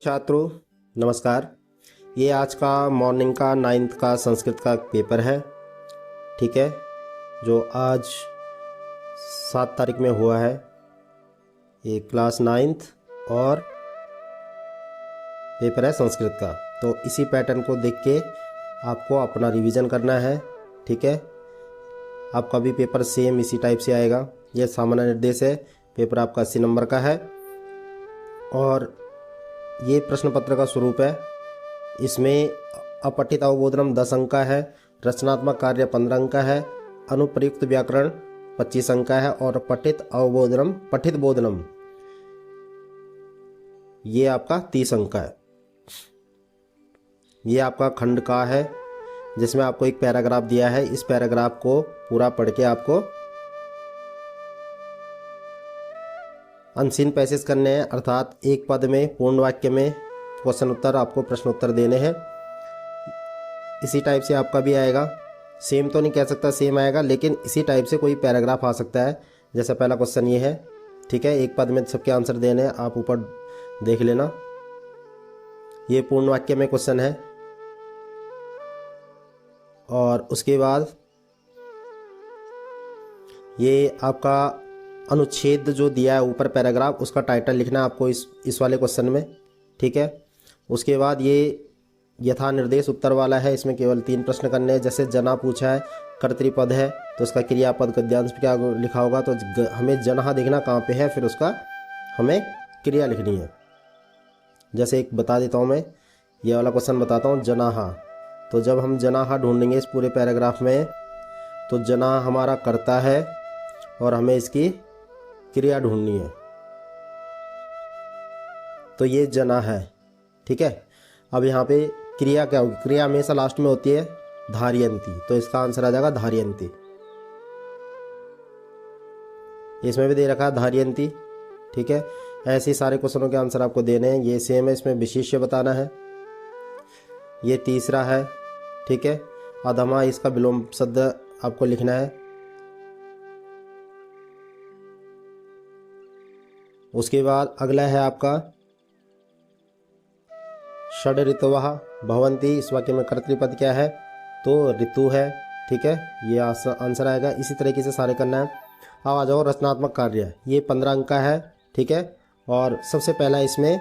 छात्रों नमस्कार। ये आज का मॉर्निंग का 9th का संस्कृत का पेपर है, ठीक है, जो आज 7 तारीख में हुआ है। ये क्लास 9th और पेपर है संस्कृत का। तो इसी पैटर्न को देख के आपको अपना रिवीजन करना है, ठीक है। आपका भी पेपर सेम इसी टाइप से आएगा। यह सामान्य निर्देश है। पेपर आपका 80 नंबर का है और ये प्रश्न पत्र का स्वरूप है। इसमें अपठित अवबोधनम 10 अंक का है, रचनात्मक कार्य 15 अंक का है, अनुप्रयुक्त व्याकरण 25 अंक का है और पठित बोधनम ये आपका 30 अंक का है। ये आपका खंड का है जिसमें आपको एक पैराग्राफ दिया है। इस पैराग्राफ को पूरा पढ़ के आपको अनसीन पैसेज करने हैं, अर्थात एक पद में पूर्ण वाक्य में क्वेश्चन उत्तर आपको प्रश्न उत्तर देने हैं। इसी टाइप से आपका भी आएगा। सेम तो नहीं कह सकता सेम आएगा, लेकिन इसी टाइप से कोई पैराग्राफ आ सकता है। जैसा पहला क्वेश्चन ये है, ठीक है, एक पद में सबके आंसर देने हैं, आप ऊपर देख लेना। ये पूर्ण वाक्य में क्वेश्चन है और उसके बाद ये आपका अनुच्छेद जो दिया है ऊपर पैराग्राफ, उसका टाइटल लिखना है आपको इस वाले क्वेश्चन में, ठीक है। उसके बाद ये यथा निर्देश उत्तर वाला है। इसमें केवल 3 प्रश्न करने हैं। जैसे जना पूछा है, कर्तृपद है तो उसका क्रियापद गद्यांश पे क्या लिखा होगा, तो हमें जनहा देखना कहाँ पे है, फिर उसका हमें क्रिया लिखनी है। जैसे एक बता देता हूँ मैं, ये वाला क्वेश्चन बताता हूँ, जनाहा। तो जब हम जनाहा ढूंढेंगे इस पूरे पैराग्राफ में, तो जना हमारा कर्ता है और हमें इसकी क्रिया ढूंढनी है। तो ये जना है, ठीक है। अब यहाँ पे क्रिया क्या होगी? क्रिया हमेशा लास्ट में होती है धारयंती, तो इसका आंसर आ जाएगा धारयंती। इसमें भी दे रखा है धारयंती, ठीक है। ऐसे ही सारे क्वेश्चनों के आंसर आपको देने हैं। ये सेम है, इसमें विशेष्य बताना है। ये तीसरा है, ठीक है। अधमा, इसका विलोम शब्द आपको लिखना है। उसके बाद अगला है आपका षड ऋतवः भवन्ति। इस वाक्य में कर्तृपद क्या है, तो ऋतु है, ठीक है। ये आंसर आएगा। इसी तरीके से सारे करना है। अब आ जाओ रचनात्मक कार्य। ये 15 अंक का है, ठीक है। और सबसे पहला इसमें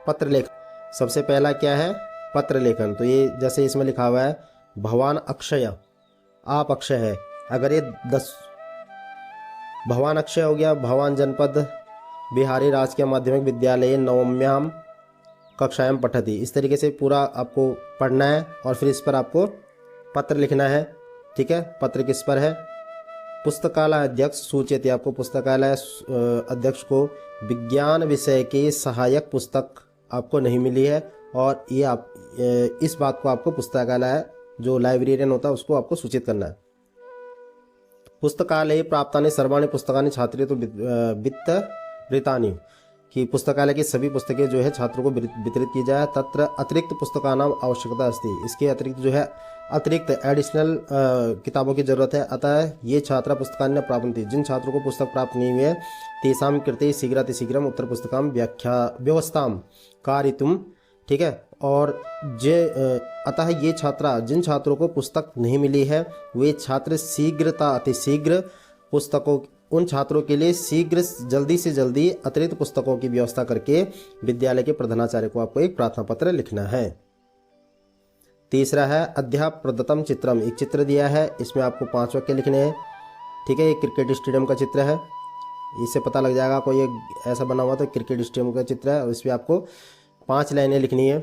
पत्र लेखन। सबसे पहला क्या है, पत्र लेखन। तो ये जैसे इसमें लिखा हुआ है, भवान अक्षय, आप अक्षय है। अगर ये 10 भवान अक्षय हो गया, भवान जनपद बिहारी राजकीय माध्यमिक विद्यालय नवम्याम कक्षायाम पठति। इस तरीके से पूरा आपको पढ़ना है और फिर इस पर आपको पत्र लिखना है, ठीक है। पत्र किस पर है? पुस्तकालय अध्यक्ष सूचित। आपको पुस्तकालय अध्यक्ष को विज्ञान विषय की सहायक पुस्तक आपको नहीं मिली है, और ये आप इस बात को आपको पुस्तकालय जो लाइब्रेरियन होता है उसको आपको सूचित करना है। पुस्तकालय प्राप्तानि सर्वाणि पुस्तकानि छात्रे तो वित्तवृतानि, कि पुस्तकालय की सभी पुस्तकें जो है छात्रों को वितरित की जाए। तत्र अतिरिक्त पुस्तकानाम आवश्यकता अस्ति। इसके अतिरिक्त जो है अतिरिक्त एडिशनल किताबों की जरूरत है। अतः ये छात्रा पुस्तकान्य प्राप्त, जिन छात्रों को पुस्तक प्राप्त नहीं हुई है, तेषां कृते शीघ्रातिशीघ्रम उत्तर पुस्तिकां व्यवस्थां कारयितुं, ठीक है। और अतः ये छात्रा, जिन छात्रों को पुस्तक नहीं मिली है, वे छात्र अतिशीघ्र पुस्तकों, उन छात्रों के लिए जल्दी से जल्दी अतिरिक्त पुस्तकों की व्यवस्था करके विद्यालय के प्रधानाचार्य को आपको एक प्रार्थना पत्र लिखना है। तीसरा है अध्याप प्रदत्तम चित्रम। एक चित्र दिया है, इसमें आपको 5 वाक्य लिखने हैं, ठीक है। एक क्रिकेट स्टेडियम का चित्र है, इससे पता लग जाएगा कोई एक ऐसा बना हुआ तो क्रिकेट स्टेडियम का चित्र है। और इसमें आपको 5 लाइनें लिखनी है।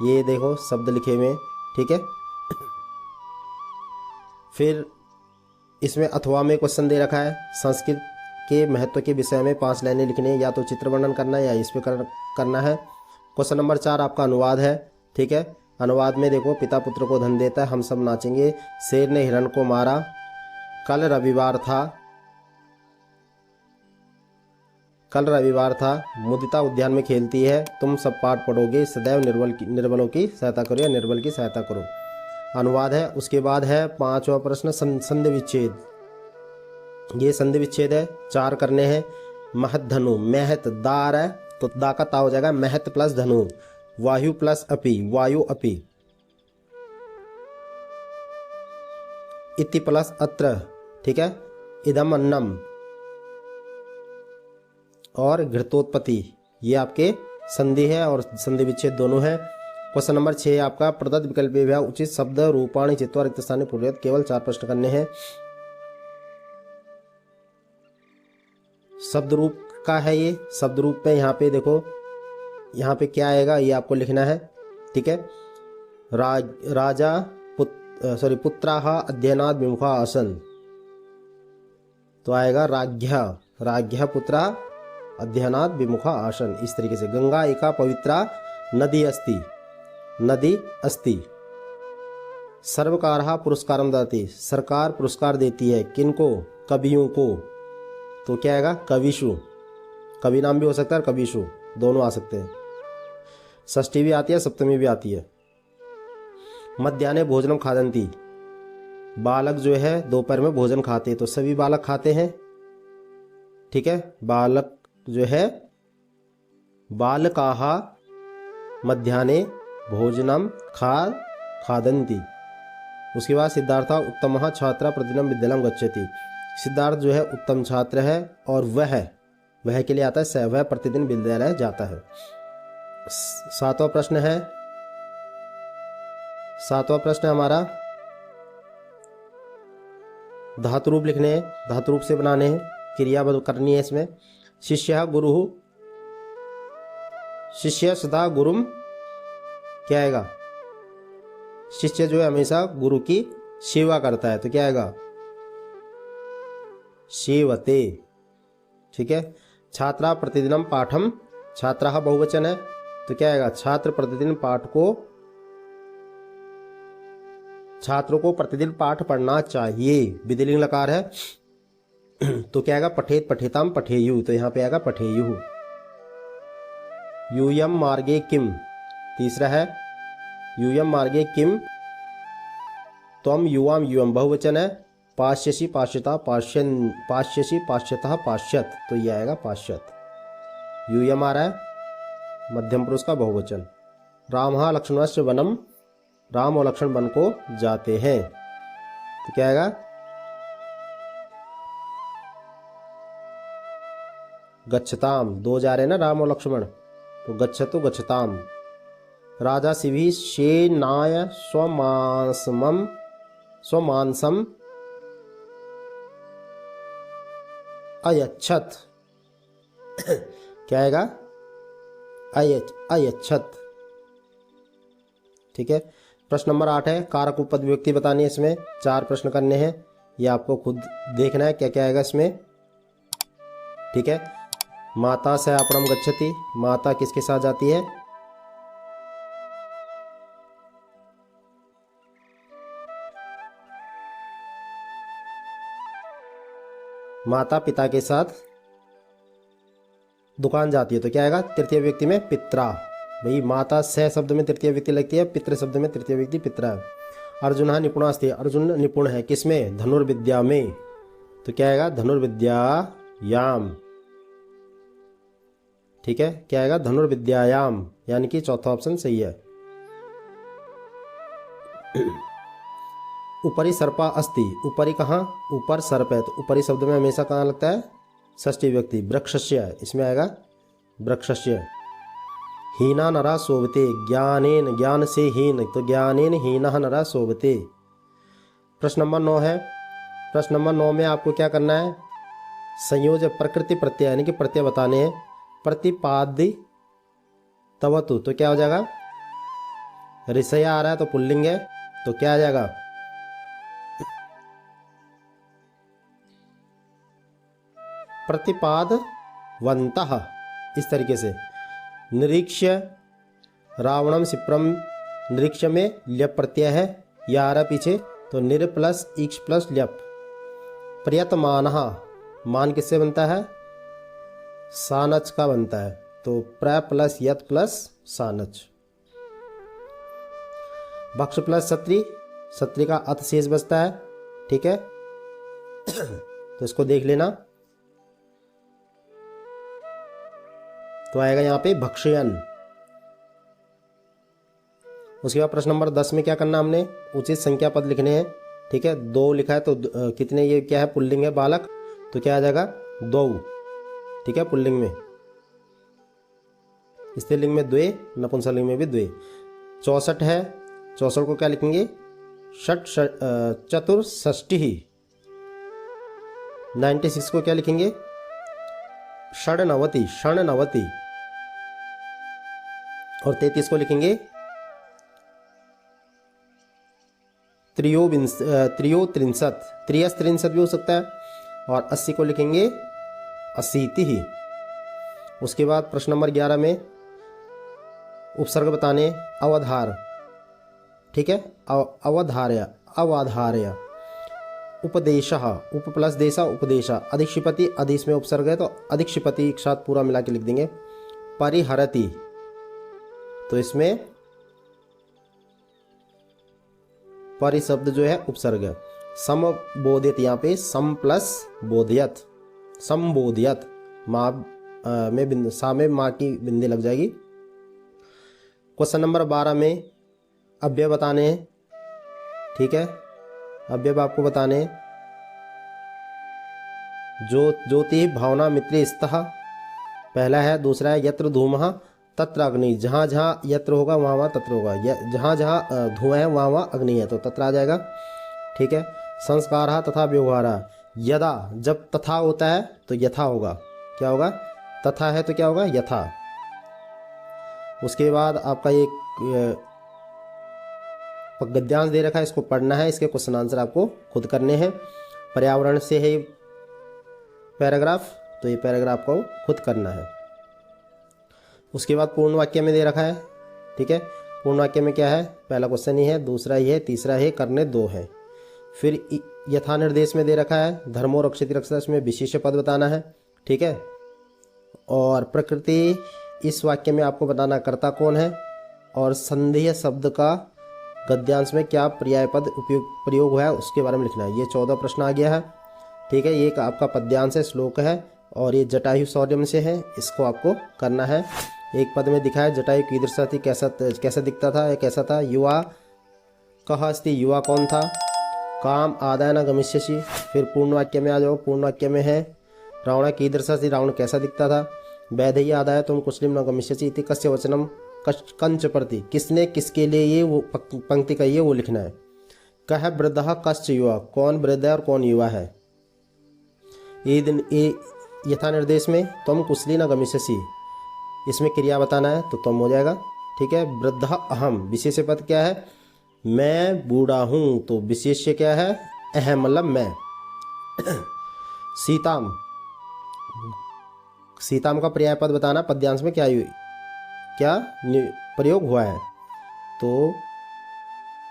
ये देखो शब्द लिखे हुए, ठीक है। फिर इसमें अथवा में क्वेश्चन दे रखा है, संस्कृत के महत्व के विषय में 5 लाइनें लिखनी है। या तो चित्र वर्णन करना है या इस पे करना है। क्वेश्चन नंबर 4 आपका अनुवाद है, ठीक है। अनुवाद में देखो, पिता पुत्र को धन देता है, हम सब नाचेंगे, शेर ने हिरण को मारा, कल रविवार था, मुदिता उद्यान में खेलती है, तुम सब पाठ पढ़ोगे, सदैव निर्बलों की सहायता करो या निर्बल की सहायता करो। अनुवाद है। उसके बाद है 5वां प्रश्न संधि विच्छेद। ये संधि विच्छेद है, 4 करने हैं। महत धनु, महत दार है, तो दा का ता हो जाएगा महत प्लस धनु, वायु प्लस अपि, वायु अपि। इति प्लस अत्र, ठीक है, इदम अन्नम और घृतोत्पत्ति, ये आपके संधि है और संधि विच्छेद दोनों है। क्वेश्चन नंबर 6 आपका प्रदत्त विकल्प विभाग उचित शब्द रूपाणी चित्वा रिक्त स्थान पूर्वक, केवल 4 प्रश्न करने हैं। शब्द रूप का है ये। शब्द रूप में यहाँ पे देखो, यहाँ पे क्या आएगा ये आपको लिखना है, ठीक है। राजा पुत्राः अध्ययनात् विमुखा आसन्, तो आएगा राज्ञः पुत्रा अध्ययनात् विमुखा आसन, इस तरीके से। गंगा एका पवित्रा नदी अस्ति। सर्वकारः पुरस्कारं ददाति, सरकार पुरस्कार देती है, किनको? कवियों को, तो क्या आएगा? कविषु। कवि नाम भी हो सकता है, कविषु दोनों आ सकते हैं। षष्ठी भी आती है, सप्तमी भी आती है। मध्याह्ने भोजनम खादन्ति, बालक जो है दोपहर में भोजन खाते हैं, तो सभी बालक खाते हैं, ठीक है। बालक जो है बालकाः मध्याह्ने भोजनम खादन्ति। उसके बाद सिद्धार्थ उत्तमः छात्र प्रतिदिनं विद्यालयं गच्छति, सिद्धार्थ जो है उत्तम छात्र है और वह के लिए आता है वह प्रतिदिन विद्यालय जाता है। सातवां प्रश्न हमारा धातु रूप लिखने हैं, धातु रूप से बनाने हैं, क्रिया करनी है इसमें। शिष्य सदा गुरुम, क्या आएगा? शिष्य जो है हमेशा गुरु की सेवा करता है, तो क्या आएगा? सेवते, ठीक है। छात्रा प्रतिदिनम पाठम, छात्रा बहुवचन है, तो क्या आएगा? छात्रों को प्रतिदिन पाठ पढ़ना चाहिए, विधिलिंग लकार है, तो क्या आएगा? पठेत पठेताम पठेयु, तो यहाँ पे आएगा पठेयु। यूयम मार्गे किम, तीसरा है यूयम मार्गे किम, त्वम युवाम युवम बहुवचन है, पाश्यसि पाश्यता पाश्यसि पाश्यतः पाश्यत, तो ये आएगा पाश्यत। यूयम आ रहा है मध्यम पुरुष का बहुवचन। रामः लक्ष्मणस्य वनम, राम और लक्ष्मण वन को जाते हैं, तो क्या आएगा? गच्छताम, दो जा रहे हैं ना राम और लक्ष्मण, तो गच्छतु गच्छताम। राजा शिवी शेनाय स्वमांसम अयच्छत, क्या आएगा? अयच्छत, ठीक है। प्रश्न नंबर 8 है कारक उपपद विभक्ति बतानी है, इसमें 4 प्रश्न करने हैं, ये आपको खुद देखना है क्या क्या आएगा इसमें, ठीक है। माता से आपणम गच्छति, माता किसके साथ जाती है? माता पिता के साथ दुकान जाती है, तो क्या आएगा? तृतीय व्यक्ति में पित्रा। भाई माता से शब्द में तृतीय व्यक्ति लगती है, पितृ शब्द में तृतीय व्यक्ति पित्रा है। अर्जुन निपुणास्ति, अर्जुन निपुण है किसमें? धनुर्विद्या में, तो क्या आएगा? धनुर्विद्यायाम, ठीक है। क्या आएगा? धनुर्विद्यायाम, यानी कि चौथा ऑप्शन सही है। ऊपरी सर्पा अस्ति, ऊपरी कहाँ? ऊपर सर्प है, तो ऊपरी शब्द में हमेशा कहाँ लगता है? षष्ठी व्यक्ति। वृक्षस्य, इसमें आएगा वृक्षस्य। हीना नरा शोभते, ज्ञानेन, ज्ञान से हीन, तो ज्ञानेन हीनः नरा शोभते। प्रश्न नंबर 9 है। प्रश्न नंबर 9 में आपको क्या करना है? संयोजक प्रकृति प्रत्यय, यानी कि प्रत्यय बताने हैं। प्रतिपाद्य तवतु, तो क्या हो जाएगा? ऋषया आ रहा है तो पुल्लिंग है, तो क्या आ जाएगा? प्रतिपादवन्तः, इस तरीके से। निरीक्ष्य रावणम सिप्रम, निरीक्ष्य में ल्यप प्रत्यय है, या आ रहा पीछे, तो निर प्लस इक्ष प्लस ल्यप। प्रयतमानः, मान किससे बनता है? सानच का बनता है, तो प्र प्लस यत प्लस सानच। भक्ष प्लस सत्री, सत्री का अत शेष बचता है, ठीक है। तो इसको देख लेना। तो आएगा यहाँ पे भक्षयन। उसके बाद प्रश्न नंबर 10 में क्या करना हमने, उचित संख्या पद लिखने हैं। ठीक है, 2 लिखा है तो कितने, ये क्या है पुल्लिंग है बालक, तो क्या आ जाएगा 2। ठीक है, पुल्लिंग में, स्त्रीलिंग में 2, नपुंसकलिंग में भी 2। 64 है, 64 को क्या लिखेंगे चतुर्षष्टि। 96 को क्या लिखेंगे षण्णवति, षण्णवति। और 33 को लिखेंगे त्रियोत्रिंशत्, त्रियस्त्रिंशत् भी हो सकता है। और 80 को लिखेंगे अशीति ही। उसके बाद प्रश्न नंबर 11 में उपसर्ग बताने, अवधार। ठीक है, अवधार्य, अवधार्य। उपदेशः, उप प्लस देशा, उपदेशा। अधिक्षिपति, अधिश में उपसर्ग है तो अधिक्षिपति एक साथ पूरा मिला के लिख देंगे। परिहरति, तो इसमें परि शब्द जो है उपसर्ग है। समबोधित, यहाँ पे सम प्लस बोधियत, संबोधियत। माँ में बिंदु, सा में माँ की बिंदी लग जाएगी। क्वेश्चन नंबर 12 में अव्यय बताने हैं। ठीक है, अव्यय आपको बताने हैं। ज्योति भावना मित्री स्तः पहला है। दूसरा है यत्र धूमः तत्र अग्नि, जहाँ जहाँ यत्र होगा वहाँ वहाँ तत्र होगा। जहाँ जहाँ धुआं है वहाँ वहाँ अग्नि है तो तत्र आ जाएगा। ठीक है, संस्कारः तथा व्यवहारः, यदा जब तथा होता है तो यथा होगा, क्या होगा तथा है तो क्या होगा यथा। उसके बाद आपका एक गद्यांश दे रखा है, इसको पढ़ना है, इसके क्वेश्चन आंसर आपको खुद करने हैं। पर्यावरण से है पैराग्राफ, तो ये पैराग्राफ को खुद करना है। उसके बाद पूर्ण वाक्य में दे रखा है। ठीक है, पूर्ण वाक्य में क्या है, पहला क्वेश्चन ही है, दूसरा ही है, तीसरा है, करने 2 है। फिर यथा निर्देश में दे रखा है धर्मो रक्षित रक्षता, इसमें विशेष पद बताना है। ठीक है, और प्रकृति, इस वाक्य में आपको बताना कर्ता कौन है, और संदेह शब्द का गद्यांश में क्या पर्याय पद प्रयोग हुआ है उसके बारे में लिखना है। ये 14 प्रश्न आ गया है। ठीक है, ये एक आपका पद्यांश है, श्लोक है, और ये जटायु शौर्यम से है, इसको आपको करना है। एक पद में दिखा है जटायु कीदृशः थी, कैसा दिखता था, कैसा था। युवा कः अस्ति, युवा कौन था। काम आदाय न गमिष्यसि। फिर पूर्ण वाक्य में आ जाओ, पूर्ण वाक्य में है रावण कीदृशः थी, रावण कैसा दिखता था। वैदेही आदाय तुम कुशलिम न गमिष्यसि इति कस्य वचनम कंच प्रति, किसने किसके लिए ये वो पंक्ति कही है वो लिखना है। कह वृद्धः कश्च युवा, कौन वृद्ध है और कौन युवा है। ये दिन ये यथा निर्देश में तुम कुशली न गमिष्यसि, इसमें क्रिया बताना है तो तुम हो जाएगा। ठीक है, वृद्धः अहम, विशेष पद क्या है, मैं बूढ़ा हूँ, तो विशेष्य क्या है अहम, मतलब मैं। सीताम, सीताम का पर्याय पद बताना, पद्यांश में क्या प्रयोग हुआ है, तो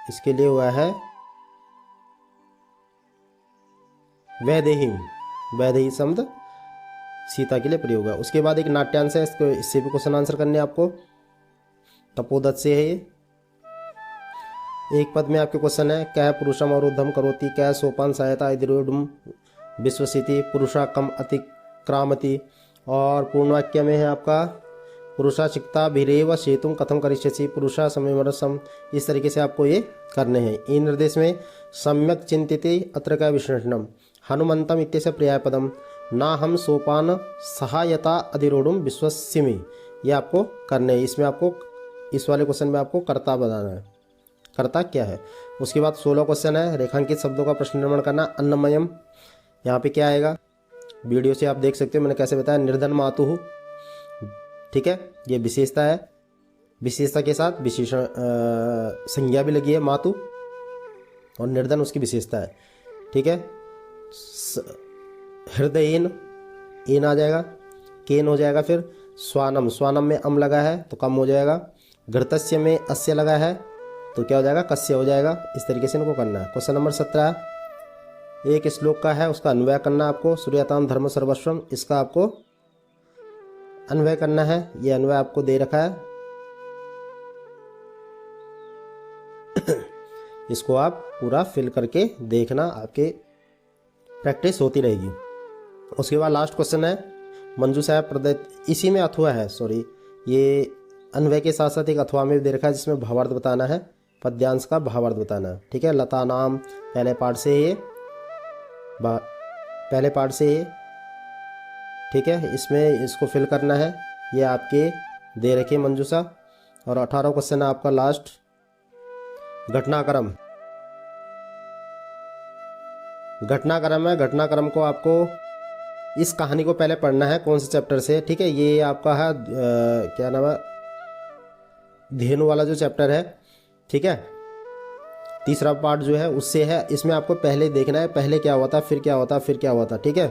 इसके लिए हुआ है वैदेही, वैदेही शब्द सीता के लिए प्रयोग हुआ। उसके बाद एक नाट्यांश है, इससे भी क्वेश्चन आंसर करने आपको। तपोदत्त से है ये। एक पद में आपके क्वेश्चन है क्या पुरुषम अवरुद्धम करोति, क्या सोपान सहायता इदिरूढ़ विश्वसिति, पुरुषा कम अतिक्रामति। और पूर्ण वाक्य में है आपका पुरुषा चिक्ता भिरेव सेतुम कथम करिष्यसि, पुरुषा समयमरसम। इस तरीके से आपको ये करने हैं। इन निर्देश में सम्यक चिंतिते अत्र का विश्लेषणम, हनुमंतम इत्यस्य पर्यायपदम, ना हम सोपान सहायता अधिरूढ़ विश्वसिमि। ये आपको करने हैं। इसमें आपको इस वाले क्वेश्चन में आपको कर्ता बताना है, कर्ता क्या है। उसके बाद 16 क्वेश्चन है, रेखांकित शब्दों का प्रश्न निर्माण करना। अन्नमयम, यहाँ पे क्या आएगा, वीडियो से आप देख सकते हो मैंने कैसे बताया। निर्धन मातुः, ठीक है, ये विशेषता है, विशेषता के साथ विशेषण संज्ञा भी लगी है मातु, और निर्धन उसकी विशेषता है। ठीक है, हृदयेन एन आ जाएगा, केन हो जाएगा। फिर स्वानम, स्वानम में अम लगा है तो कम हो जाएगा। घृतस्य में अस्य लगा है तो क्या हो जाएगा कस्य हो जाएगा। इस तरीके से इनको करना है। क्वेश्चन नंबर 17 एक श्लोक का है, उसका अन्वय करना आपको। सूर्यताम धर्म सर्वस्वम, इसका आपको अन्वय करना है। ये अन्वय आपको दे रखा है, इसको आप पूरा फिल करके देखना, आपके प्रैक्टिस होती रहेगी। उसके बाद लास्ट क्वेश्चन है मंजूषा है प्रदत्त, इसी में अथवा है, सॉरी, ये अन्वय के साथ साथ एक अथवा में भी दे रखा है जिसमें भावार्थ बताना है, पद्यांश का भावार्थ बताना है। ठीक है, लता नाम पहले पार्ट से ये पहले पार्ट से ये, ठीक है, इसमें इसको फिल करना है। ये आपके दे रखे मंजूषा। और 18 क्वेश्चन है आपका लास्ट, घटनाक्रम। घटनाक्रम है, घटनाक्रम को आपको इस कहानी को पहले पढ़ना है, कौन से चैप्टर से। ठीक है, ये आपका है क्या नाम है, धेनु वाला जो चैप्टर है। ठीक है, तीसरा पार्ट जो है उससे है। इसमें आपको पहले देखना है, पहले क्या हुआ था, फिर क्या हुआ था, फिर क्या हुआ था। ठीक है,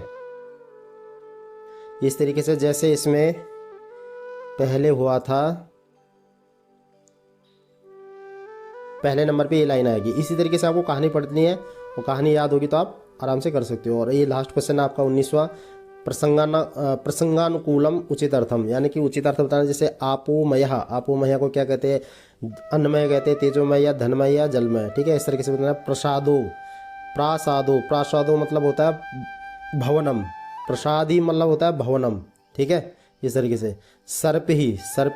इस तरीके से जैसे इसमें पहले हुआ था, पहले नंबर पे ये लाइन आएगी। इसी तरीके से आपको कहानी पढ़नी है, वो कहानी याद होगी तो आप आराम से कर सकते हो। और ये लास्ट क्वेश्चन है आपका 19वां, प्रसंगानुकूलम उचित अर्थम, यानी कि उचित अर्थ बताना। जैसे आपोमय, आपोमय को क्या कहते हैं, अन्नमय कहते हैं, तेजोमय या धनमय या जलमय। ठीक है, इस तरीके से बताना। प्रसादो, प्रासादो, प्रासादो मतलब होता है भवनम, प्रसादी मतलब होता है भवनम। ठीक है, इस तरीके से। सर्प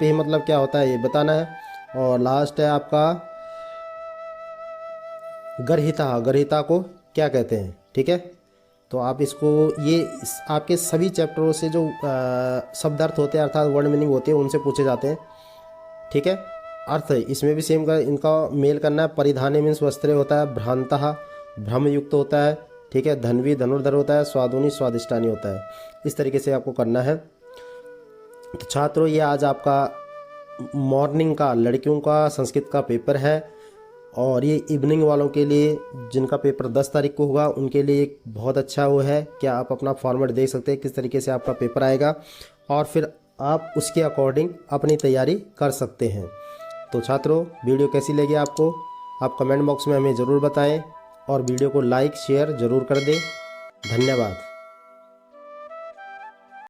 ही मतलब क्या होता है ये बताना है। और लास्ट है आपका गर्हिता, गर्हिता को क्या कहते हैं। ठीक है, तो आप इसको ये आपके सभी चैप्टरों से जो शब्दार्थ होते हैं अर्थात वर्ड मीनिंग होते हैं उनसे पूछे जाते हैं। ठीक है, अर्थ इसमें भी सेम इनका मेल करना है। परिधाने मीन्स वस्त्रे होता है, भ्रांतः भ्रमयुक्त होता है। ठीक है, धन्वी धनुर्धर होता है, स्वादुनी स्वादिष्टानी होता है। इस तरीके से आपको करना है। तो छात्रों, ये आज आपका मॉर्निंग का लड़कियों का संस्कृत का पेपर है। और ये इवनिंग वालों के लिए जिनका पेपर 10 तारीख को होगा उनके लिए एक बहुत अच्छा वो है कि आप अपना फॉर्मेट देख सकते हैं किस तरीके से आपका पेपर आएगा, और फिर आप उसके अकॉर्डिंग अपनी तैयारी कर सकते हैं। तो छात्रों, वीडियो कैसी लगी आपको, आप कमेंट बॉक्स में हमें ज़रूर बताएं और वीडियो को लाइक शेयर ज़रूर कर दें। धन्यवाद।